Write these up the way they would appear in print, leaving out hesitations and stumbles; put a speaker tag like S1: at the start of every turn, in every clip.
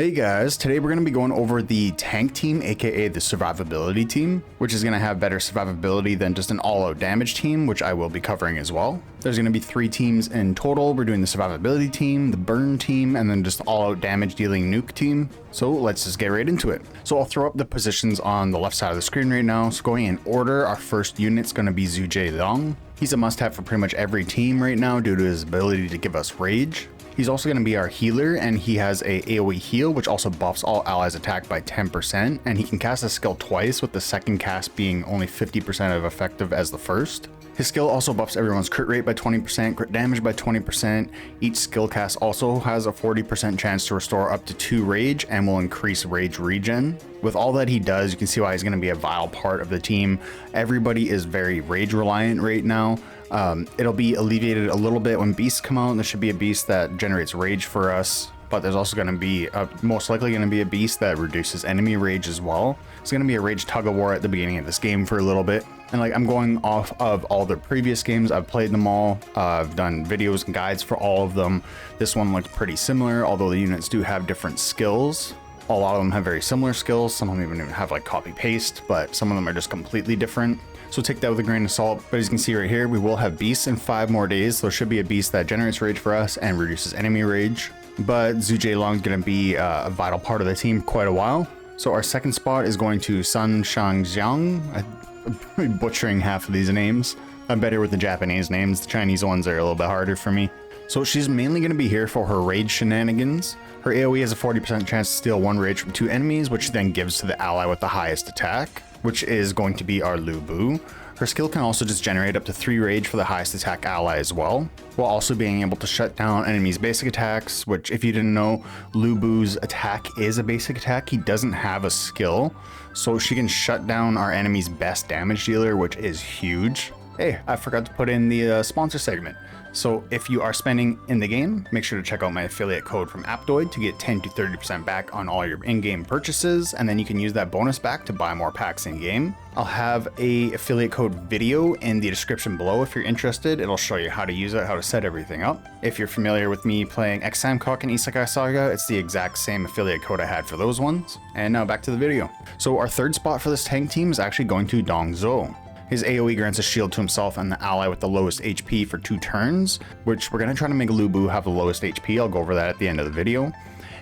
S1: Hey guys, today we're going to be going over the tank team, aka the survivability team, which is going to have better survivability than just an all-out damage team, which I will be covering as well. There's going to be 3 teams in total. We're doing the survivability team, the burn team, and then just all-out damage dealing nuke team. So let's just get right into it. So I'll throw up the positions on the left side of the screen right now. So going in order, our first unit's going to be theyll. He's a must-have for pretty much every team right now due to his ability to give us rage. He's also going to be our healer, and he has a AoE heal, which also buffs all allies attack by 10%, and he can cast a skill twice, with the second cast being only 50% of effective as the first. His skill also buffs everyone's crit rate by 20%, crit damage by 20%. Each skill cast also has a 40% chance to restore up to 2 rage and will increase rage regen. With all that he does, you can see why he's going to be a vital part of the team. Everybody is very rage reliant right now. It'll be alleviated a little bit when beasts come out. There should be a beast that generates rage for us, but there's also going to be most likely going to be a beast that reduces enemy rage as well. It's going to be a rage tug of war at the beginning of this game for a little bit. And like, I'm going off of all the previous games. I've played them all. I've done videos and guides for all of them. This one looks pretty similar, although the units do have different skills. A lot of them have very similar skills. Some of them even have like copy paste, but some of them are just completely different. So take that with a grain of salt. But as you can see right here, we will have beasts in 5 more days. So there should be a beast that generates rage for us and reduces enemy rage. But theyll is going to be a vital part of the team for quite a while. So our second spot is going to Shangxiang. I'm butchering half of these names. I'm better with the Japanese names. The Chinese ones are a little bit harder for me. So she's mainly going to be here for her rage shenanigans. Her AoE has a 40% chance to steal 1 rage from 2 enemies, which then gives to the ally with the highest attack, which is going to be our Lu. Her skill can also just generate up to 3 rage for the highest attack ally as well, while also being able to shut down enemies' basic attacks, which if you didn't know, Lu's attack is a basic attack. He doesn't have a skill, so she can shut down our enemy's best damage dealer, which is huge. Hey, I forgot to put in the sponsor segment. So if you are spending in the game, make sure to check out my affiliate code from Aptoid to get 10 to 30% back on all your in-game purchases, and then you can use that bonus back to buy more packs in-game. I'll have a affiliate code video in the description below if you're interested. It'll show you how to use it, how to set everything up. If you're familiar with me playing Samkok and Isekai Saga, it's the exact same affiliate code I had for those ones. And now back to the video. So our third spot for this tank team is actually going to Dongzo. His AoE grants a shield to himself and the ally with the lowest HP for 2 turns, which we're going to try to make Lu have the lowest HP. I'll go over that at the end of the video.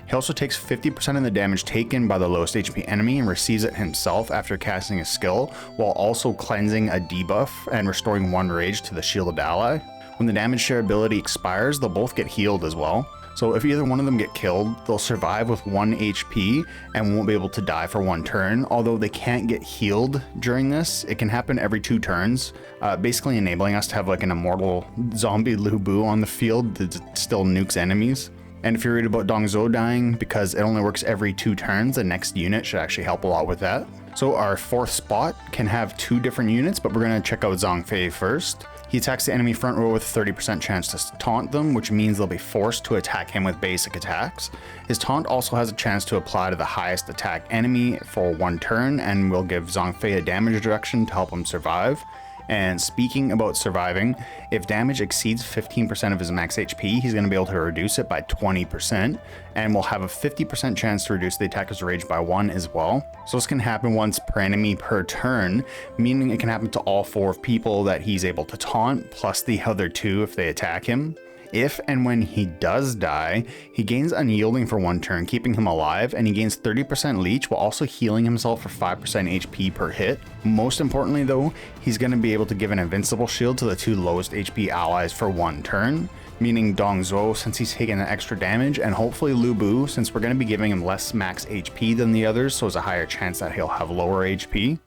S1: He also takes 50% of the damage taken by the lowest HP enemy and receives it himself after casting a skill, while also cleansing a debuff and restoring 1 rage to the shielded ally. When the damage share ability expires, they'll both get healed as well. So if either one of them get killed, they'll survive with 1 HP and won't be able to die for 1 turn. Although they can't get healed during this, it can happen every 2 turns, basically enabling us to have like an immortal zombie Lu on the field that still nukes enemies. And if you're worried about Dongzo dying, because it only works every 2 turns, the next unit should actually help a lot with that. So our 4th spot can have 2 different units, but we're going to check out Zhongfei first. He attacks the enemy front row with a 30% chance to taunt them, which means they'll be forced to attack him with basic attacks. His taunt also has a chance to apply to the highest attack enemy for 1 turn, and will give Zhongfei a damage reduction to help him survive. And speaking about surviving, if damage exceeds 15% of his max HP, he's going to be able to reduce it by 20%, and will have a 50% chance to reduce the attacker's rage by 1 as well. So this can happen once per enemy per turn, meaning it can happen to all 4 people that he's able to taunt, plus the other 2 if they attack him. If and when he does die, he gains unyielding for 1 turn, keeping him alive, and he gains 30% leech while also healing himself for 5% HP per hit. Most importantly though, he's going to be able to give an invincible shield to the 2 lowest HP allies for 1 turn, meaning Dongzo since he's taking the extra damage, and hopefully Lu since we're going to be giving him less max HP than the others, so there's a higher chance that he'll have lower HP.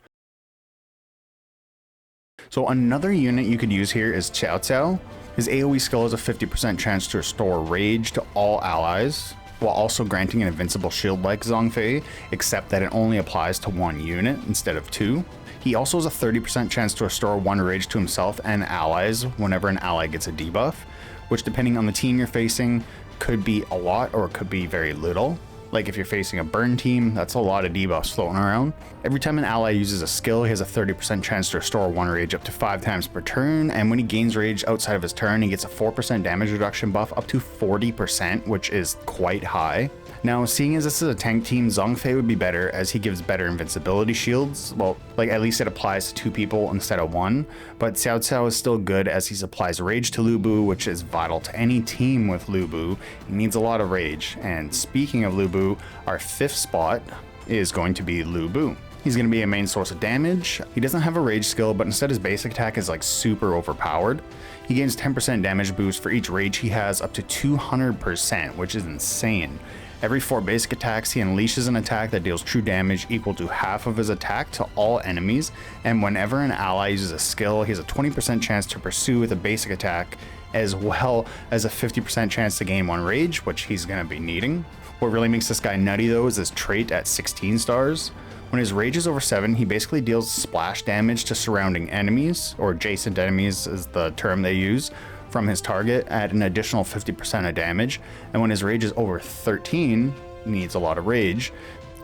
S1: So another unit you could use here is Cao. His AoE skill has a 50% chance to restore rage to all allies, while also granting an invincible shield like Zhongfei, except that it only applies to 1 unit instead of 2. He also has a 30% chance to restore 1 rage to himself and allies whenever an ally gets a debuff, which depending on the team you're facing could be a lot or it could be very little. Like if you're facing a burn team, that's a lot of debuffs floating around. Every time an ally uses a skill, he has a 30% chance to restore 1 rage up to 5 times per turn, and when he gains rage outside of his turn, he gets a 4% damage reduction buff up to 40%, which is quite high. Now, seeing as this is a tank team, Zhongfei would be better as he gives better invincibility shields. Well, like at least it applies to 2 people instead of 1, but Xiao Xiao is still good as he supplies rage to Lu Bu, which is vital to any team with Lu Bu. He needs a lot of rage, and speaking of Lu Bu, our 5th spot is going to be Lu Bu. He's going to be a main source of damage. He doesn't have a rage skill, but instead his basic attack is like super overpowered. He gains 10% damage boost for each rage he has up to 200%, which is insane. Every 4 basic attacks, he unleashes an attack that deals true damage equal to half of his attack to all enemies, and whenever an ally uses a skill, he has a 20% chance to pursue with a basic attack, as well as a 50% chance to gain 1 rage, which he's going to be needing. What really makes this guy nutty though is his trait at 16 stars. When his rage is over 7, he basically deals splash damage to surrounding enemies, or adjacent enemies is the term they use, from his target at an additional 50% of damage, and when his rage is over 13, needs a lot of rage,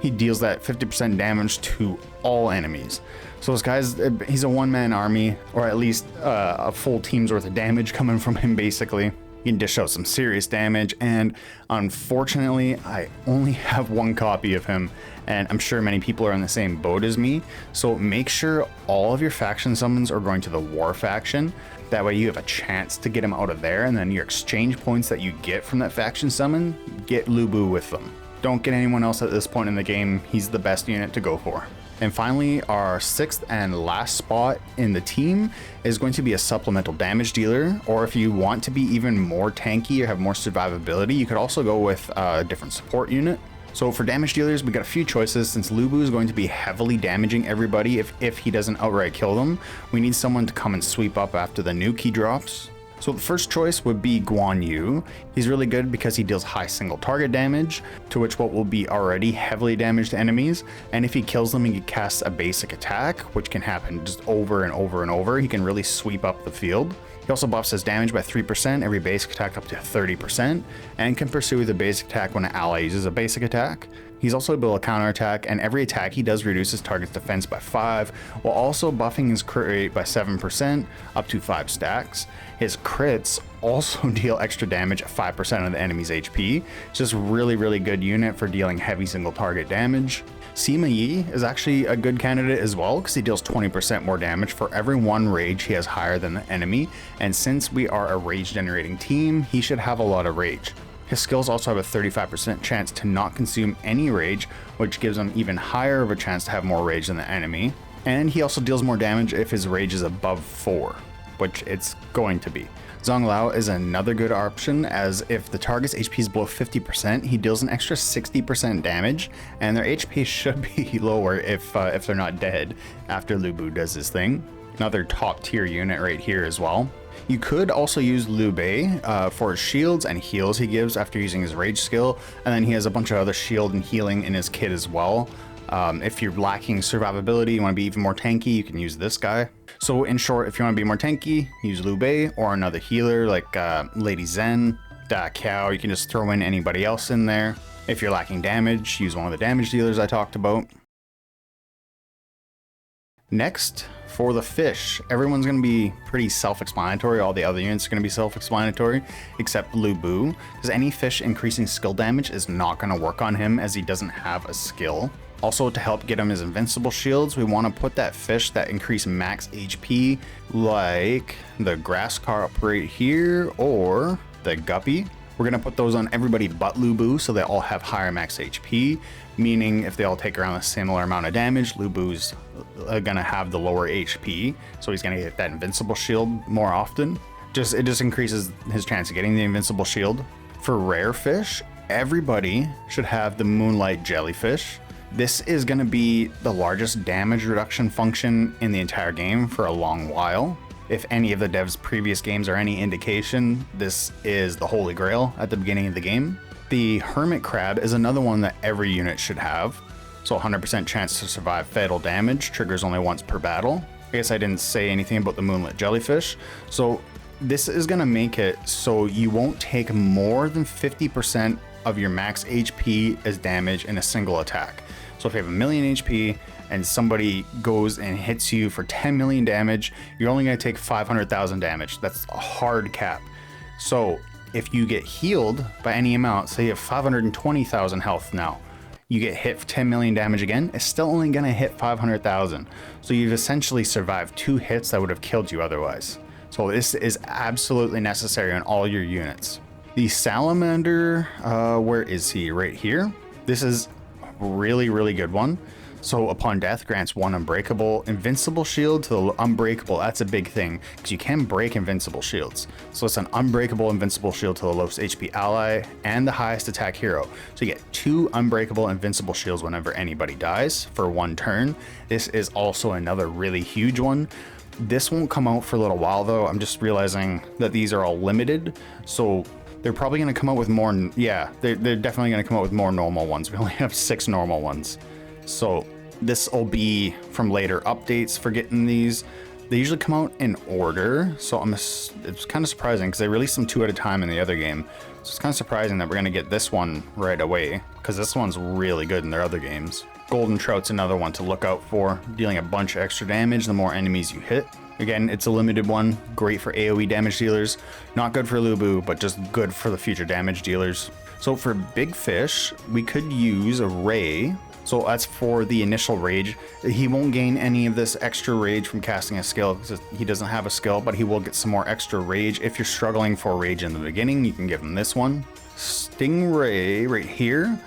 S1: he deals that 50% damage to all enemies. So this guy's, he's a one-man army, or at least a full team's worth of damage coming from him basically. He can dish out some serious damage, and unfortunately I only have 1 copy of him, and I'm sure many people are in the same boat as me, so make sure all of your faction summons are going to the war faction. That way you have a chance to get him out of there, and then your exchange points that you get from that faction summon, get Lu Bu with them. Don't get anyone else at this point in the game. He's the best unit to go for. And finally, our 6th and last spot in the team is going to be a supplemental damage dealer, or if you want to be even more tanky or have more survivability, you could also go with a different support unit. So for damage dealers, we got a few choices. Since Lu Bu is going to be heavily damaging everybody if he doesn't outright kill them, we need someone to come and sweep up after the nuke he drops. So the first choice would be Guan Yu. He's really good because he deals high single target damage, to which what will be already heavily damaged enemies, and if he kills them, he can cast a basic attack, which can happen just over and over and over. He can really sweep up the field. He also buffs his damage by 3%, every basic attack up to 30%, and can pursue with a basic attack when an ally uses a basic attack. He's also able to counterattack, and every attack he does reduces target's defense by 5, while also buffing his crit rate by 7%, up to 5 stacks. His crits also deal extra damage at 5% of the enemy's HP. It's just really good unit for dealing heavy single target damage. Sima Yi is actually a good candidate as well because he deals 20% more damage for every 1 rage he has higher than the enemy, and since we are a rage generating team, he should have a lot of rage. His skills also have a 35% chance to not consume any rage, which gives him even higher of a chance to have more rage than the enemy, and he also deals more damage if his rage is above 4, which it's going to be. Zhong Lao is another good option, as if the target's HP is below 50%, he deals an extra 60% damage, and their HP should be lower if they're not dead after Lu Bu does his thing. Another top tier unit right here as well. You could also use Liu Bei for his shields and heals he gives after using his rage skill, and then he has a bunch of other shield and healing in his kit as well. If you're lacking survivability, you want to be even more tanky, you can use this guy. So in short, if you want to be more tanky, use Liu Bei or another healer like Lady Zen, Da Kiao. You can just throw in anybody else in there. If you're lacking damage, use one of the damage dealers I talked about. Next, for the fish, everyone's going to be pretty self-explanatory. All the other units are going to be self-explanatory, except Lu Bu, because any fish increasing skill damage is not going to work on him as he doesn't have a skill. Also, to help get him his invincible shields, we want to put that fish that increase max HP, like the grass carp right here, or the guppy. We're going to put those on everybody but Lu Bu, so they all have higher max HP, meaning if they all take around a similar amount of damage, Lu Bu's going to have the lower HP, so he's going to get that invincible shield more often. It just increases his chance of getting the invincible shield. For rare fish, everybody should have the Moonlight Jellyfish. This is going to be the largest damage reduction function in the entire game for a long while. If any of the devs' previous games are any indication, this is the holy grail at the beginning of the game. The Hermit Crab is another one that every unit should have. So 100% chance to survive fatal damage, triggers only once per battle. I guess I didn't say anything about the Moonlit Jellyfish. So this is going to make it so you won't take more than 50% of your max HP as damage in a single attack. So if you have 1 million HP and somebody goes and hits you for 10 million damage, you're only going to take 500,000 damage. That's a hard cap. So if you get healed by any amount, say you have 520,000 health now, you get hit for 10 million damage again, it's still only going to hit 500,000. So you've essentially survived 2 hits that would have killed you otherwise. So this is absolutely necessary on all your units. The salamander, where is he? Right here. This is a really, really good one. So upon death, grants 1 unbreakable invincible shield to the unbreakable. That's a big thing because you can break invincible shields. So it's an unbreakable invincible shield to the lowest HP ally and the highest attack hero. So you get 2 unbreakable invincible shields whenever anybody dies for 1 turn. This is also another really huge one. This won't come out for a little while though. I'm just realizing that these are all limited. So they're probably going to come out with more. Yeah, they're definitely going to come out with more normal ones. We only have 6 normal ones. So this will be from later updates for getting these. They usually come out in order. So it's kind of surprising because they released them 2 at a time in the other game. So it's kind of surprising that we're going to get this one right away because this one's really good in their other games. Golden Trout's another one to look out for, dealing a bunch of extra damage the more enemies you hit. Again, it's a limited one, great for AoE damage dealers. Not good for Lu Bu, but just good for the future damage dealers. So for big fish, we could use a Ray. So that's for the initial rage. He won't gain any of this extra rage from casting a skill because he doesn't have a skill, but he will get some more extra rage. If you're struggling for rage in the beginning, you can give him this one. Stingray right here.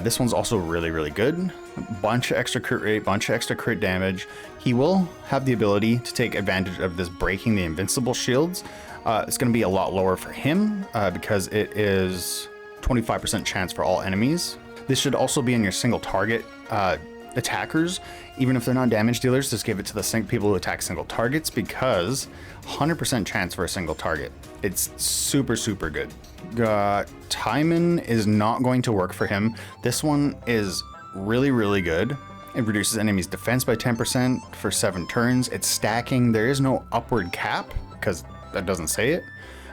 S1: This one's also really, really good. Bunch of extra crit rate, bunch of extra crit damage. He will have the ability to take advantage of this breaking the invincible shields. It's going to be a lot lower for him because it is 25% chance for all enemies. This should also be on your single target attackers. Even if they're not damage dealers, just give it to the people who attack single targets because 100% chance for a single target. It's super, super good. Timon is not going to work for him. This one is really, really good. It reduces enemies' defense by 10% for 7 turns. It's stacking. There is no upward cap because that doesn't say it.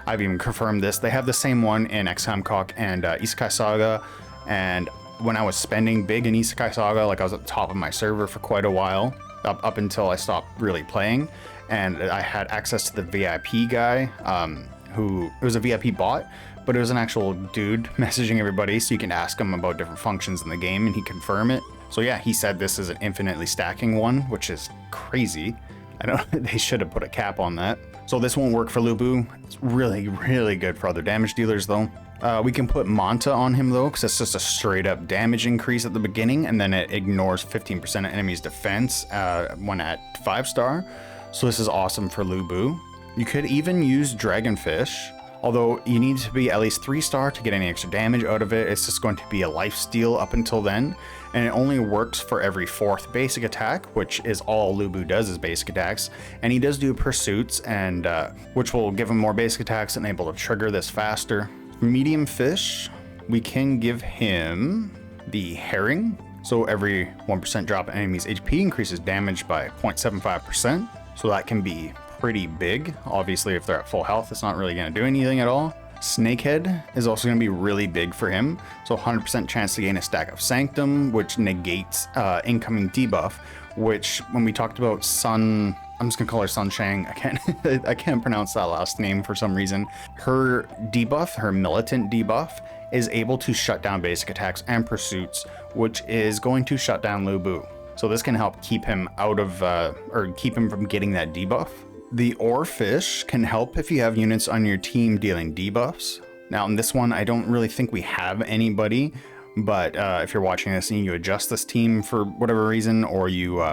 S1: I've even confirmed this. They have the same one in Samkok and Isekai Saga. And when I was spending big in Isekai Saga, like I was at the top of my server for quite a while, up until I stopped really playing. And I had access to the VIP guy, who it was a VIP bot, but it was an actual dude messaging everybody, so you can ask him about different functions in the game and he confirm it. So yeah, he said this is an infinitely stacking one, which is crazy. I don't they should have put a cap on that. So this won't work for Lu Bu. It's really, really good for other damage dealers though. We can put Manta on him though, because it's just a straight up damage increase at the beginning, and then it ignores 15% of enemies' defense when at 5-star. So this is awesome for Lu Bu. You could even use Dragonfish, although you need to be at least 3-star to get any extra damage out of it. It's just going to be a lifesteal up until then, and it only works for every 4th basic attack, which is all Lu Bu does is basic attacks. And he does do pursuits, and which will give him more basic attacks and able to trigger this faster. Medium fish, we can give him the herring. So every 1% drop in enemy's HP increases damage by 0.75%. So that can be pretty big. Obviously, if they're at full health, it's not really going to do anything at all. Snakehead is also going to be really big for him. So 100% chance to gain a stack of Sanctum, which negates incoming debuff, which when we talked about Sun, I'm just gonna call her Shangxiang. I can't pronounce that last name for some reason. Her debuff, her militant debuff, is able to shut down basic attacks and pursuits, which is going to shut down Lu Bu. So this can help keep him out of, or keep him from getting that debuff. The Oarfish can help if you have units on your team dealing debuffs. Now in this one, I don't really think we have anybody, but if you're watching this and you adjust this team for whatever reason, or you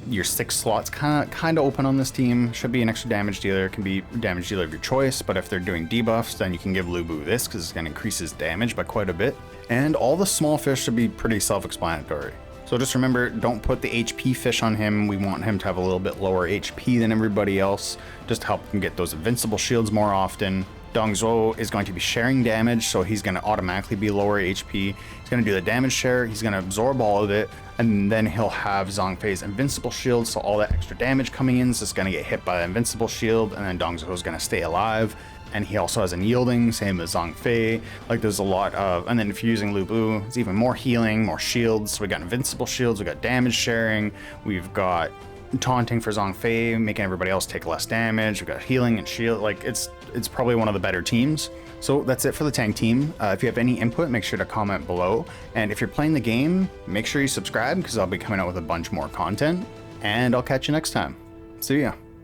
S1: your 6 slots kind of open on this team, should be an extra damage dealer. It can be damage dealer of your choice, but if they're doing debuffs, then you can give Lu Bu this because it's going to increase his damage by quite a bit. And all the small fish should be pretty self-explanatory. So just remember, don't put the HP fish on him. We want him to have a little bit lower HP than everybody else, just to help him get those invincible shields more often. Dongzo is going to be sharing damage, so he's going to automatically be lower HP. He's going to do the damage share, he's going to absorb all of it, and then he'll have Zhongfei's invincible shield, so all that extra damage coming in is just going to get hit by the invincible shield, and then Dongzo is going to stay alive. and he also has an yielding, same as Zhang Fei. Like there's a lot of, and then if you're using Lu Bu, it's even more healing, more shields. So we got invincible shields, we got damage sharing, we've got taunting for Zhang Fei, making everybody else take less damage. We've got healing and shield. Like it's probably one of the better teams. So that's it for the tank team. If you have any input, make sure to comment below. And if you're playing the game, make sure you subscribe because I'll be coming out with a bunch more content. And I'll catch you next time. See ya.